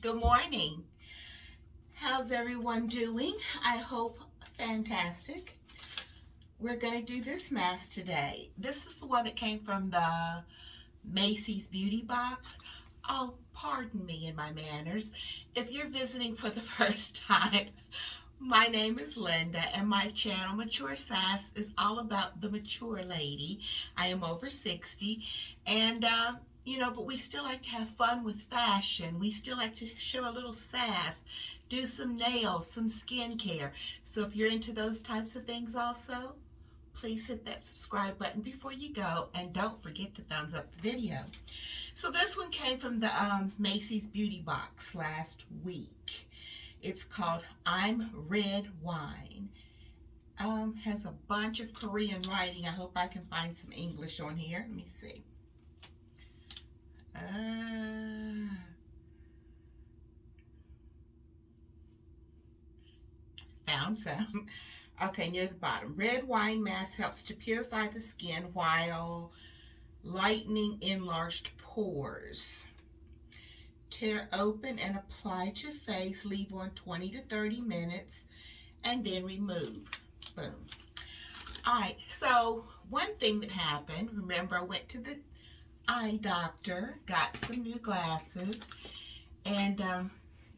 Good morning. How's everyone doing? I hope fantastic. We're going to do this mask today. This is the one that came from the Macy's Beauty Box. Oh, pardon me in my manners. If you're visiting for the first time, my name is Linda, and my channel, Mature Sass, is all about the mature lady. I am over 60, and but we still like to have fun with fashion. We still like to show a little sass, do some nails, some skincare. So if you're into those types of things also, please hit that subscribe button before you go, and don't forget to thumbs up the video. So this one came from the Macy's Beauty Box last week. It's called I'm Red Wine. Has a bunch of Korean writing. I hope I can find some English on here. Let me see. Found some. Okay, near the bottom. Red wine mask helps to purify the skin while lightening enlarged pores. Tear open and apply to face. Leave on 20 to 30 minutes and then remove. Boom. All right, so one thing that happened, remember I went to the eye doctor, got some new glasses, and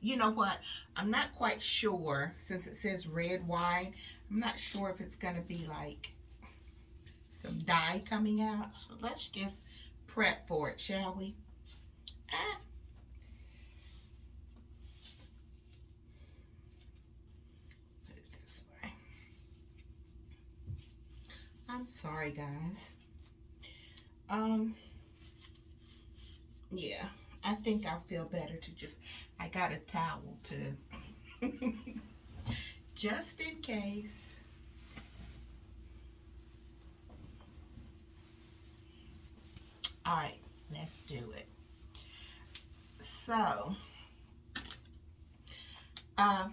you know what? I'm not quite sure, since it says red wine, I'm not sure if it's going to be like some dye coming out. So let's just prep for it, shall we? Put it this way. I'm sorry, guys. Yeah, I think I'll feel better to just, I got a towel to, just in case. All right, let's do it. So,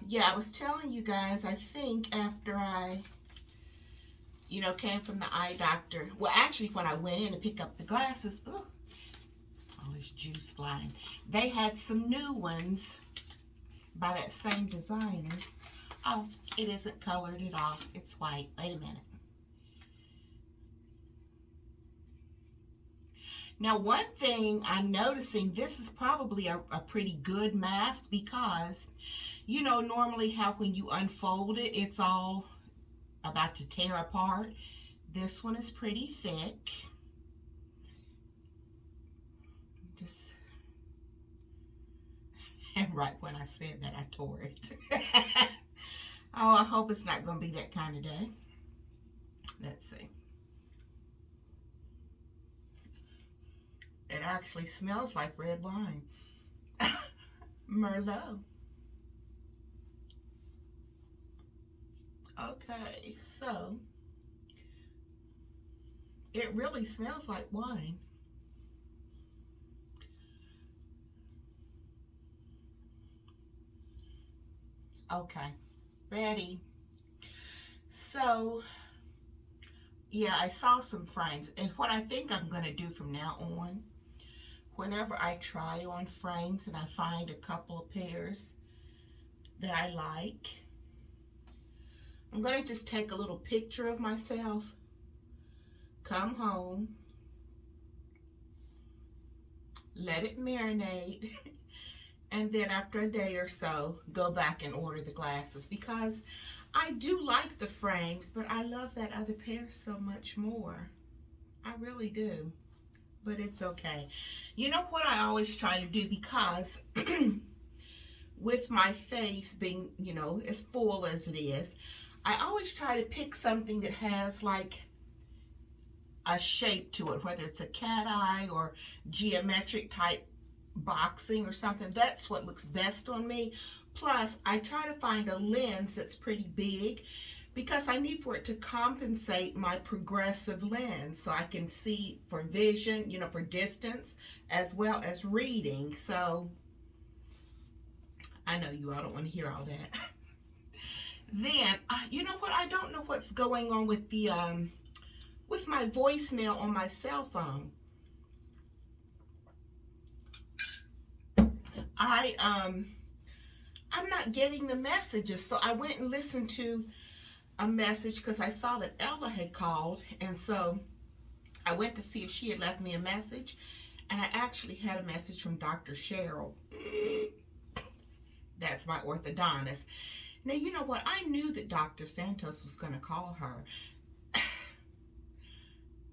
yeah, I was telling you guys, I think after I, came from the eye doctor, well, actually, when I went in to pick up the glasses, ooh, all this juice flying. They had some new ones by that same designer. Oh, it isn't colored at all. It's white. Wait a minute. Now, one thing I'm noticing, this is probably a pretty good mask because, normally how when you unfold it, it's all about to tear apart. This one is pretty thick. Just, and right when I said that, I tore it. Oh, I hope it's not going to be that kind of day. Let's see. It actually smells like red wine. Merlot. Okay, so it really smells like wine. Okay, ready. So, yeah, I saw some frames, and what I think I'm going to do from now on, whenever I try on frames and I find a couple of pairs that I like, I'm going to just take a little picture of myself, come home, let it marinate, and then after a day or so, go back and order the glasses, because I do like the frames, but I love that other pair so much more. I really do. But it's okay. You know what I always try to do, because with my face being, as full as it is, I always try to pick something that has like a shape to it, whether it's a cat eye or geometric type boxing or something. That's what looks best on me. Plus, I try to find a lens that's pretty big, because I need for it to compensate my progressive lens so I can see for vision, for distance, as well as reading. So, I know you all don't want to hear all that. Then, you know what? I don't know what's going on with the with my voicemail on my cell phone. I I'm not getting the messages. So I went and listened to a message because I saw that Ella had called, and so I went to see if she had left me a message, and I actually had a message from Dr. Cheryl. That's my orthodontist. Now, you know what? I knew that Dr. Santos was going to call her.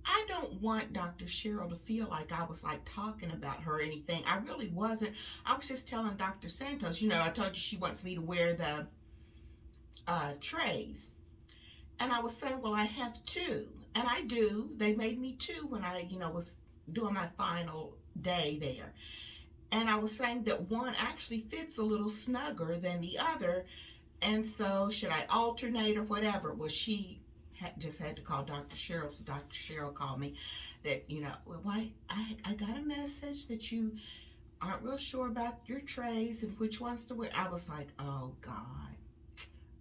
I don't want Dr. Cheryl to feel like I was like talking about her or anything. I really wasn't. I was just telling Dr. Santos, I told you she wants me to wear the trays. And I was saying, well, I have two. And I do. They made me two when I, was doing my final day there. And I was saying that one actually fits a little snugger than the other. And so should I alternate or whatever? Well, she just had to call Dr. Cheryl. So Dr. Cheryl called me that, well, why I got a message that you aren't real sure about your trays and which ones to wear. I was like, oh, God.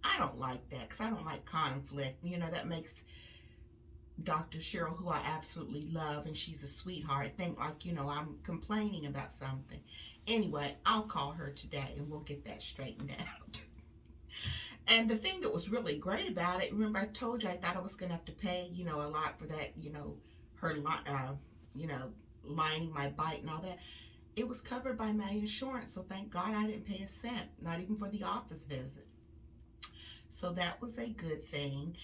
I don't like that because I don't like conflict. That makes Dr. Cheryl, who I absolutely love, and she's a sweetheart, think like, I'm complaining about something. Anyway, I'll call her today and we'll get that straightened out. And the thing that was really great about it, remember I told you I thought I was going to have to pay, a lot for that, her, lining my bite and all that. It was covered by my insurance, so thank God I didn't pay a cent, not even for the office visit. So that was a good thing.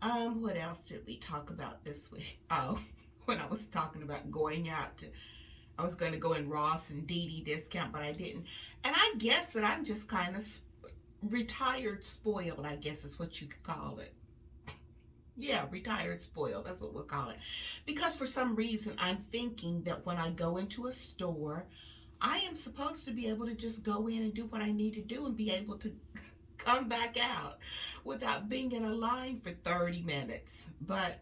What else did we talk about this week? Oh, when I was talking about going out I was going to go in Ross and DD discount, but I didn't. And I guess that I'm just kind of retired spoiled, I guess is what you could call it. Yeah, retired spoiled, that's what we'll call it. Because for some reason, I'm thinking that when I go into a store, I am supposed to be able to just go in and do what I need to do and be able to come back out without being in a line for 30 minutes. But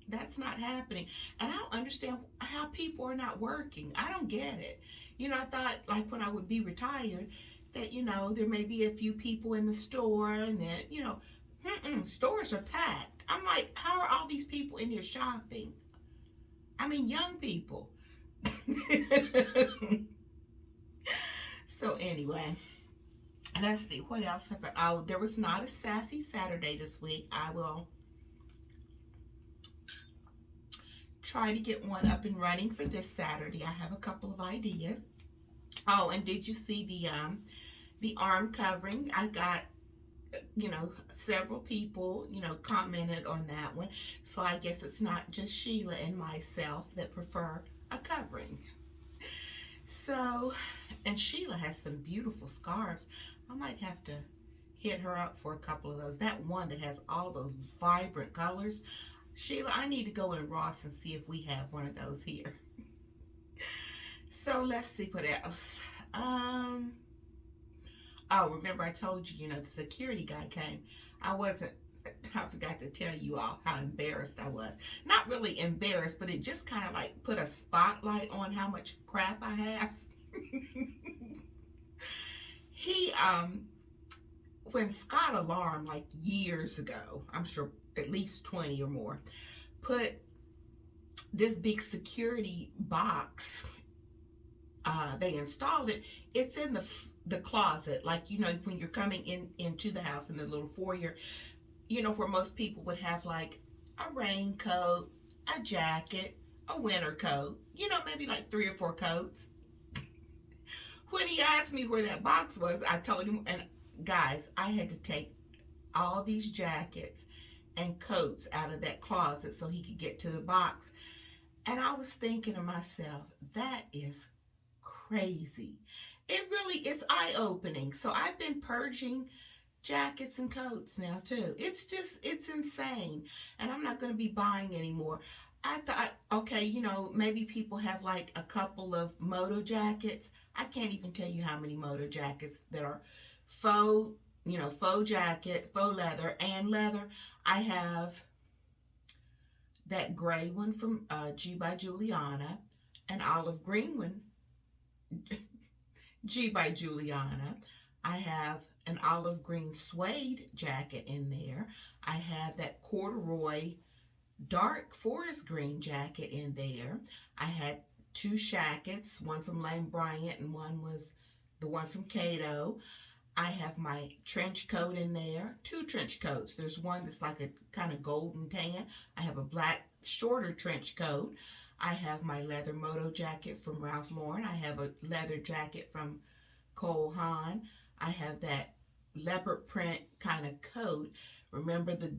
that's not happening. And I don't understand how people are not working. I don't get it. I thought like when I would be retired that, there may be a few people in the store and then, stores are packed. I'm like, how are all these people in here shopping? I mean, young people. So anyway, let's see, what else have I, oh, there was not a Sassy Saturday this week. I will try to get one up and running for this Saturday. I have a couple of ideas. Oh, and did you see the arm covering? I got, several people, commented on that one. So I guess it's not just Sheila and myself that prefer a covering. So, and Sheila has some beautiful scarves. I might have to hit her up for a couple of those. That one that has all those vibrant colors. Sheila, I need to go in Ross and see if we have one of those here. So let's see what else. Oh, remember I told you, the security guy came. I forgot to tell you all how embarrassed I was. Not really embarrassed, but it just kind of like put a spotlight on how much crap I have. He, when Scott Alarm, like years ago, I'm sure at least 20 or more, put this big security box, they installed it. It's in the closet, like, when you're coming into the house in the little foyer, where most people would have like a raincoat, a jacket, a winter coat, maybe like 3 or 4 coats. When he asked me where that box was, I told him, and guys, I had to take all these jackets and coats out of that closet so he could get to the box. And I was thinking to myself, that is crazy. It's eye-opening. So I've been purging jackets and coats now too. It's insane. And I'm not going to be buying anymore. I thought, okay, maybe people have like a couple of moto jackets. I can't even tell you how many moto jackets that are faux, faux jacket, faux leather, and leather. I have that gray one from G by Juliana, an olive green one, G by Juliana. I have an olive green suede jacket in there. I have that corduroy dark forest green jacket in there. I had 2 shackets, one from Lane Bryant and one was the one from Cato. I have my trench coat in there, two trench coats. There's one that's like a kind of golden tan. I have a black shorter trench coat. I have my leather moto jacket from Ralph Lauren. I have a leather jacket from Cole Haan. I have that leopard print kind of coat. Remember the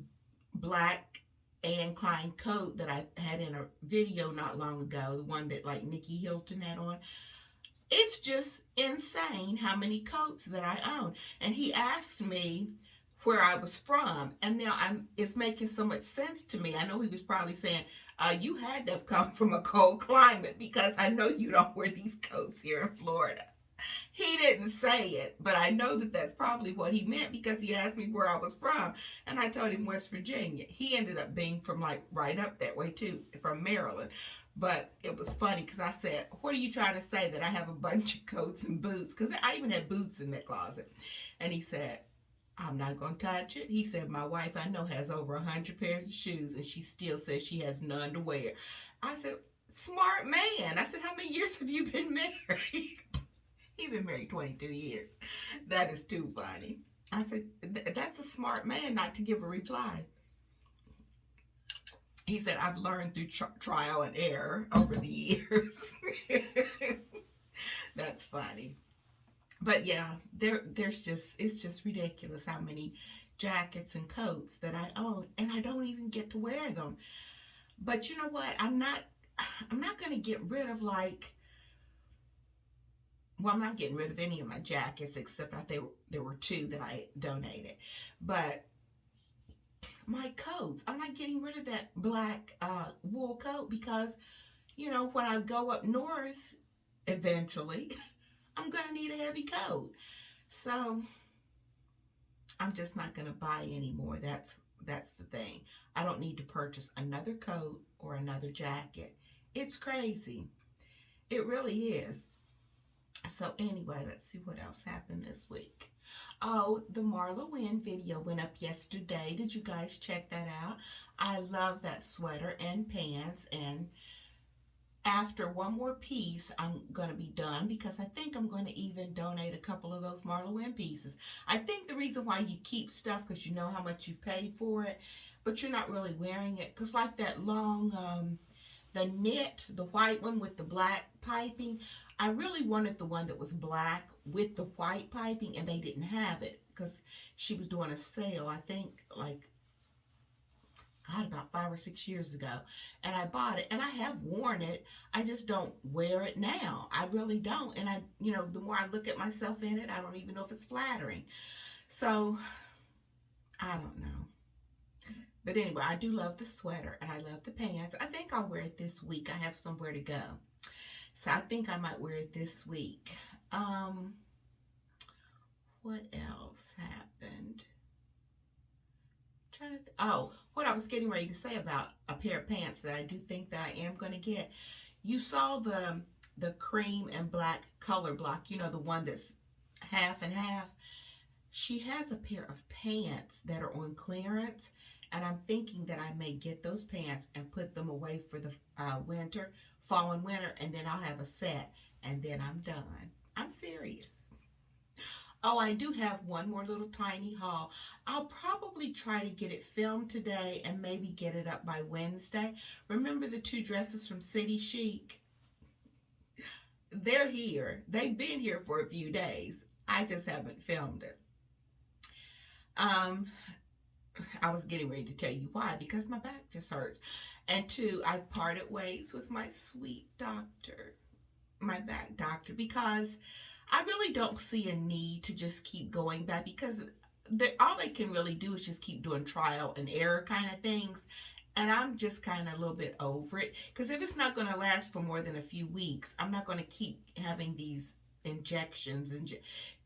black Anne Klein coat that I had in a video not long ago, the one that like Nikki Hilton had on? It's just insane how many coats that I own. And he asked me where I was from, and now it's making so much sense to me. I know he was probably saying, you had to have come from a cold climate, because I know you don't wear these coats here in Florida. He didn't say it, but I know that that's probably what he meant, because he asked me where I was from, and I told him West Virginia. He ended up being from like right up that way too, from Maryland. But it was funny because I said, what are you trying to say, that I have a bunch of coats and boots? Because I even had boots in that closet. And he said, I'm not going to touch it. He said, my wife I know has over 100 pairs of shoes, and she still says she has none to wear. I said, smart man. I said, how many years have you been married? He's been married 22 years. That is too funny. I said, that's a smart man not to give a reply. He said, I've learned through trial and error over the years. That's funny. But yeah, it's just ridiculous how many jackets and coats that I own, and I don't even get to wear them. But you know what? I'm not going to get rid of I'm not getting rid of any of my jackets, except there were two that I donated. But my coats, I'm not getting rid of that black wool coat, because, when I go up north eventually, I'm going to need a heavy coat. So I'm just not going to buy anymore. That's the thing. I don't need to purchase another coat or another jacket. It's crazy. It really is. So anyway, let's see what else happened this week. Oh, the Marla Wynn video went up yesterday. Did you guys check that out? I love that sweater and pants, and after one more piece, I'm going to be done, because I think I'm going to even donate a couple of those Marla Wynn pieces. I think the reason why you keep stuff, because you know how much you've paid for it, but you're not really wearing it. Because like that long, the knit, the white one with the black piping, I really wanted the one that was black with the white piping, and they didn't have it, because she was doing a sale, I think, about 5 or 6 years ago, and I bought it, and I have worn it. I just don't wear it now. I really don't. And the more I look at myself in it, I don't even know if it's flattering. So I don't know. But anyway, I do love the sweater, and I love the pants. I think I'll wear it this week. I have somewhere to go, so I think I might wear it this week. What else happened? What I was getting ready to say about a pair of pants that I do think that I am going to get. You saw the cream and black color block, the one that's half and half. She has a pair of pants that are on clearance, and I'm thinking that I may get those pants and put them away for the fall and winter, and then I'll have a set, and then I'm done. I'm serious. Oh, I do have one more little tiny haul. I'll probably try to get it filmed today and maybe get it up by Wednesday. Remember the two dresses from City Chic? They're here. They've been here for a few days. I just haven't filmed it. I was getting ready to tell you why, because my back just hurts. And two, I parted ways with my sweet doctor, my back doctor, because I really don't see a need to just keep going back, because all they can really do is just keep doing trial and error kind of things. And I'm just kind of a little bit over it, because if it's not going to last for more than a few weeks, I'm not going to keep having these injections.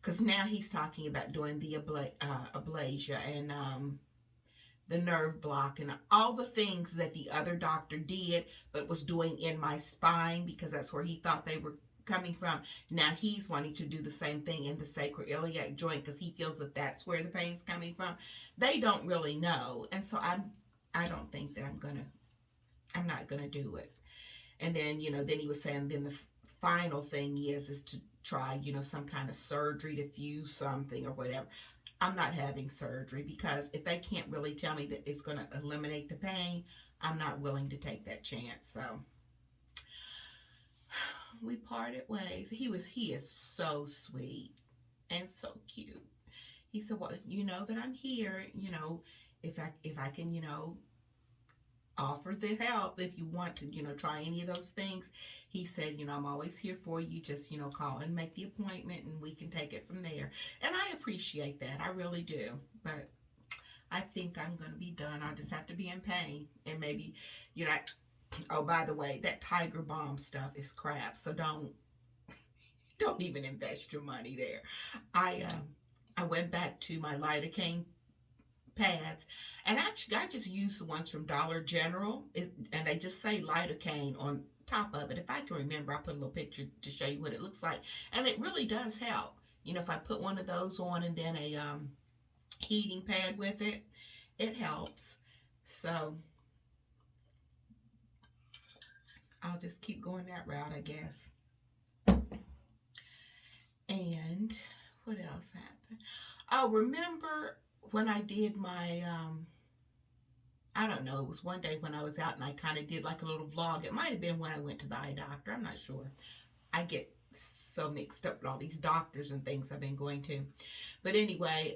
Because now he's talking about doing the ablation and the nerve block and all the things that the other doctor did, but was doing in my spine, because that's where he thought they were coming from. Now he's wanting to do the same thing in the sacroiliac joint, because he feels that that's where the pain's coming from. They don't really know, and so I don't think that I'm not gonna do it. And then then he was saying then the final thing is to try, you know, some kind of surgery to fuse something or whatever. I'm not having surgery because if they can't really tell me that it's going to eliminate the pain, I'm not willing to take that chance. So we parted ways. He is so sweet and so cute. He said, "Well, you know that I'm here. You know, if I can, you know, offer the help if you want to, you know, try any of those things." He said, "You know, I'm always here for you. Just, you know, call and make the appointment, and we can take it from there." And I appreciate that. I really do. But I think I'm going to be done. I'll just have to be in pain, and maybe, you know. Oh, by the way, that Tiger Balm stuff is crap. So don't even invest your money there. I went back to my lidocaine pads, and actually I just use the ones from Dollar General, and they just say lidocaine on top of it. If I can remember, I'll put a little picture to show you what it looks like, and it really does help. You know, if I put one of those on and then a heating pad with it, it helps. So I'll just keep going that route, I guess. And what else happened? Oh, remember when I did my, I don't know, it was one day when I was out and I kind of did like a little vlog. It might have been when I went to the eye doctor. I'm not sure. I get so mixed up with all these doctors and things I've been going to. But anyway,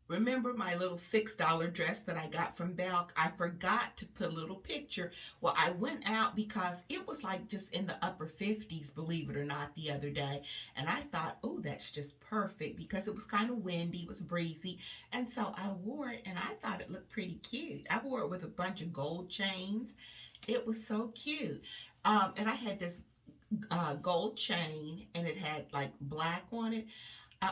remember my little $6 dress that I got from Belk? I forgot to put a little picture. Well, I went out because it was like just in the upper 50s, believe it or not, the other day. And I thought, oh, that's just perfect because it was kind of windy, it was breezy. And so I wore it and I thought it looked pretty cute. I wore it with a bunch of gold chains. It was so cute. And I had this gold chain and it had like black on it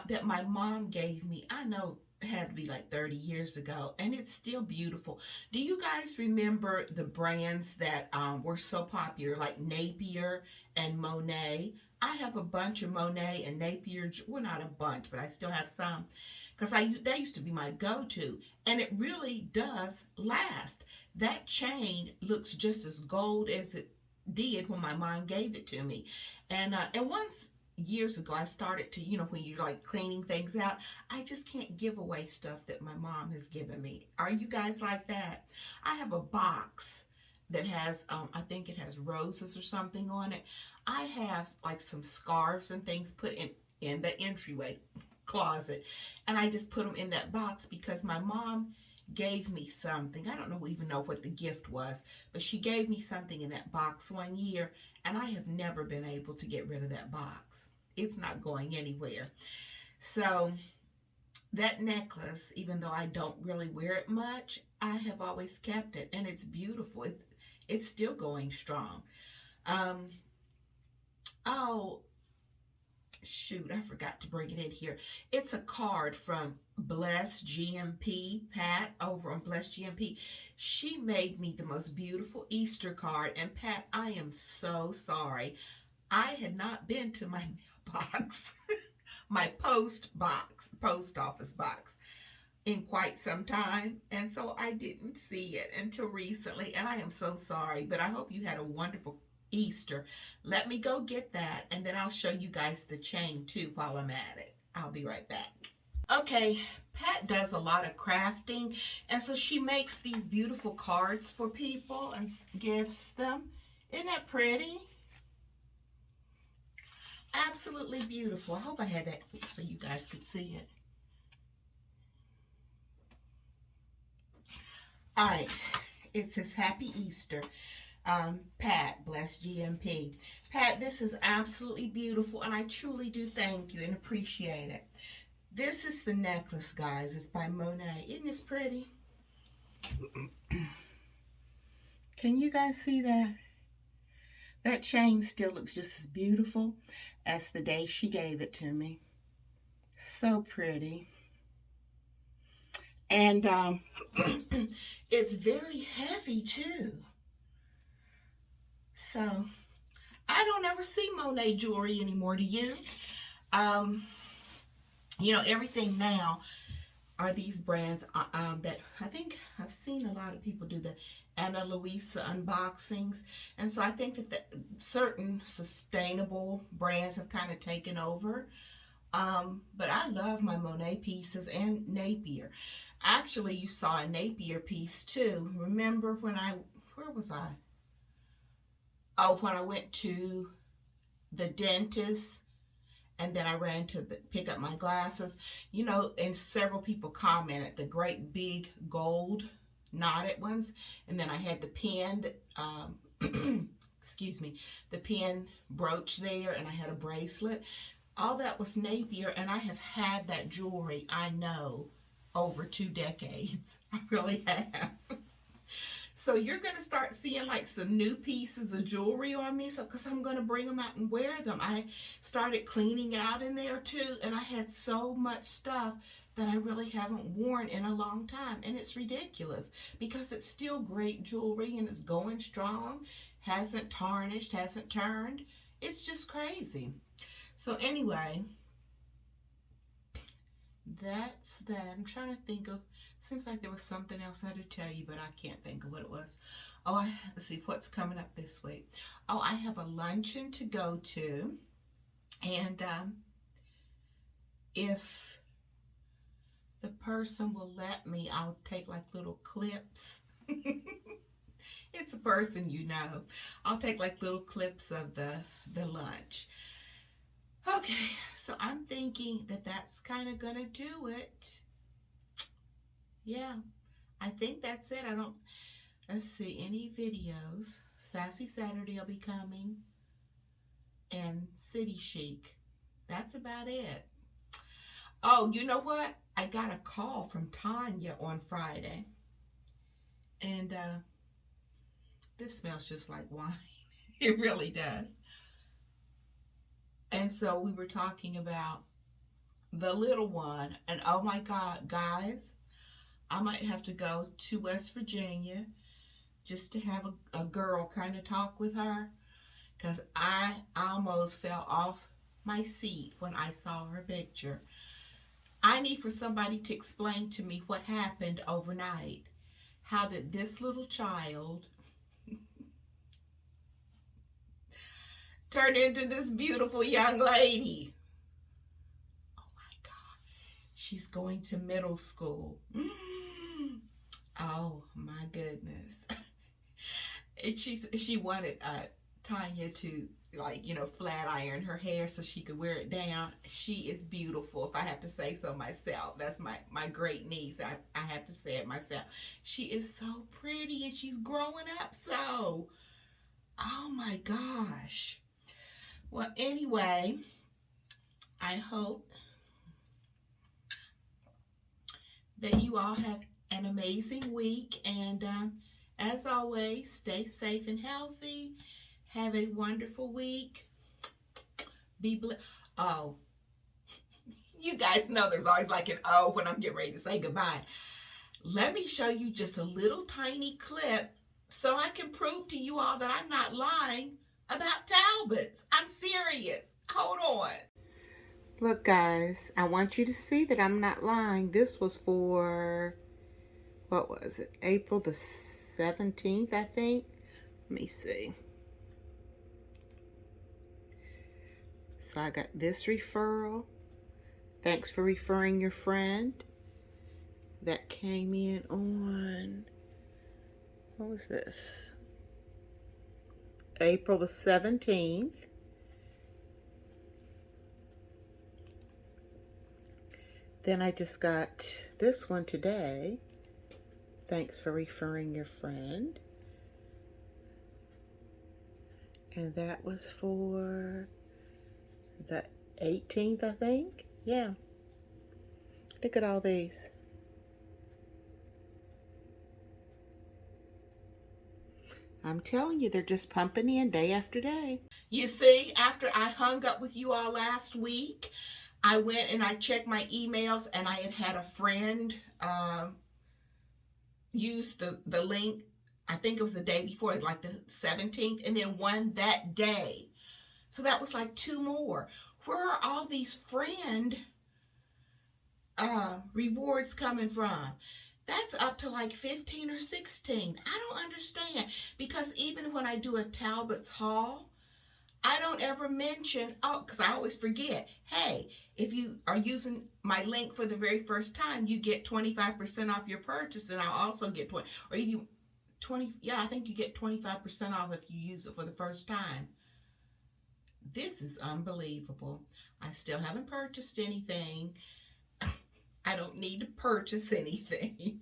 that my mom gave me. I know had to be like 30 years ago, and it's still beautiful. Do you guys remember the brands that were so popular, like Napier and Monet? I have a bunch of Monet and Napier, well, not a bunch, but I still have some, because that used to be my go-to, and it really does last. That chain looks just as gold as it did when my mom gave it to me. And once years ago I started to, you know, when you're like cleaning things out, I just can't give away stuff that my mom has given me. Are you guys like that? I have a box that has I think it has roses or something on it. I have like some scarves and things put in the entryway closet, and I just put them in that box because my mom gave me something. I don't even know what the gift was, but she gave me something in that box one year, and I have never been able to get rid of that box. It's not going anywhere. So that necklace, even though I don't really wear it much, I have always kept it, and it's beautiful. It's still going strong. Oh, shoot, I forgot to bring it in here. It's a card from Bless GMP, Pat over on Bless GMP. She made me the most beautiful Easter card. And Pat, I am so sorry. I had not been to my mailbox, my post office box, in quite some time. And so I didn't see it until recently. And I am so sorry, but I hope you had a wonderful Easter. Let me go get that, and then I'll show you guys the chain too while I'm at it. I'll be right back. Okay, Pat does a lot of crafting, and so she makes these beautiful cards for people and gives them. Isn't that pretty? Absolutely beautiful. I hope I had that so you guys could see it. All right, it says Happy Easter. Pat, Bless GMP. Pat, this is absolutely beautiful, and I truly do thank you and appreciate it. This is the necklace, guys. It's by Monet. Isn't this pretty? Can you guys see that? That chain still looks just as beautiful as the day she gave it to me. So pretty. And it's very heavy too. So I don't ever see Monet jewelry anymore, do you? You know, everything now are these brands that I think I've seen a lot of people do the Ana Luisa unboxings. And so I think that certain sustainable brands have kind of taken over. But I love my Monet pieces and Napier. Actually, you saw a Napier piece too. Remember when where was I? Oh, when I went to the dentist and then I ran to pick up my glasses, you know, and several people commented the great big gold knotted ones. And then I had the pin, excuse me, the pin brooch there, and I had a bracelet. All that was Napier, and I have had that jewelry, I know, over 2 decades. I really have. So you're going to start seeing like some new pieces of jewelry on me, so because I'm going to bring them out and wear them. I started cleaning out in there too, and I had so much stuff that I really haven't worn in a long time, and it's ridiculous because it's still great jewelry and it's going strong, hasn't tarnished, hasn't turned. It's just crazy. So anyway, that's that. I'm trying to think of, seems like there was something else I had to tell you, but I can't think of what it was. Oh, let's see what's coming up this week. Oh, I have a luncheon to go to, and if the person will let me, I'll take like little clips. It's a person, you know. I'll take like little clips of the lunch. Okay, so I'm thinking that that's kind of gonna do it. Yeah, I think that's it. Let's see, any videos. Sassy Saturday will be coming, and City Chic. That's about it. Oh, you know what? I got a call from Tanya on Friday, and this smells just like wine. It really does. And so we were talking about the little one, and oh my God, guys, I might have to go to West Virginia just to have a girl kind of talk with her, because I almost fell off my seat when I saw her picture. I need for somebody to explain to me what happened overnight. How did this little child turn into this beautiful young lady? Oh my God. She's going to middle school. Oh my goodness. And she wanted Tanya to, like, you know, flat iron her hair so she could wear it down. She is beautiful, if I have to say so myself. That's my great niece. I have to say it myself. She is so pretty, and she's growing up so. Oh my gosh. Well, anyway, I hope that you all have an amazing week, and as always, stay safe and healthy. Have a wonderful week. Be blessed. Oh, you guys know there's always like an oh when I'm getting ready to say goodbye. Let me show you just a little tiny clip so I can prove to you all that I'm not lying about Talbots. I'm serious. Hold on. Look, guys, I want you to see that I'm not lying. This was for, what was it? April the 17th, I think. Let me see. So I got this referral. Thanks for referring your friend. That came in on, what was this? April the 17th. Then I just got this one today. Thanks for referring your friend. And that was for the 18th, I think. Yeah. Look at all these. I'm telling you, they're just pumping in day after day. You see, after I hung up with you all last week, I went and I checked my emails, and I had a friend use the link. I think it was the day before, like the 17th, and then one that day. So that was like 2 more. Where are all these friend rewards coming from? That's up to like 15 or 16. I don't understand, because even when I do a Talbot's haul, I don't ever mention, oh, because I always forget, hey, if you are using my link for the very first time, you get 25% off your purchase, and I'll also get 20, or you 20, yeah, I think you get 25% off if you use it for the first time. This is unbelievable. I still haven't purchased anything. I don't need to purchase anything.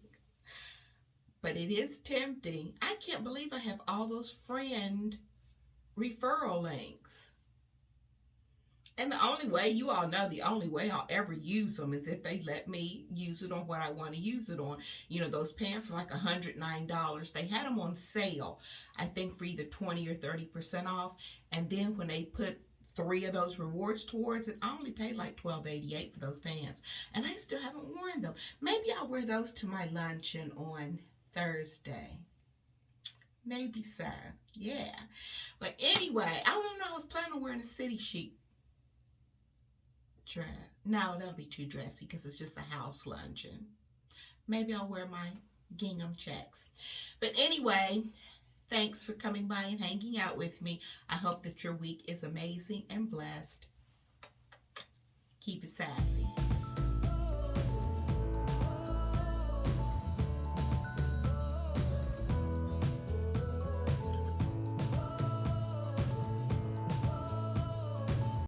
But it is tempting. I can't believe I have all those friend referral links. And the only way, you all know, the only way I'll ever use them is if they let me use it on what I want to use it on. You know, those pants were like $109. They had them on sale, I think for either 20 or 30% off. And then when they put 3 of those rewards towards it, I only paid like $12.88 for those pants. And I still haven't worn them. Maybe I'll wear those to my luncheon on Thursday. Maybe so. Yeah. But anyway, I don't know. I was planning on wearing a city chic dress. No, that'll be too dressy because it's just a house luncheon. Maybe I'll wear my gingham checks. But anyway, thanks for coming by and hanging out with me. I hope that your week is amazing and blessed. Keep it sassy.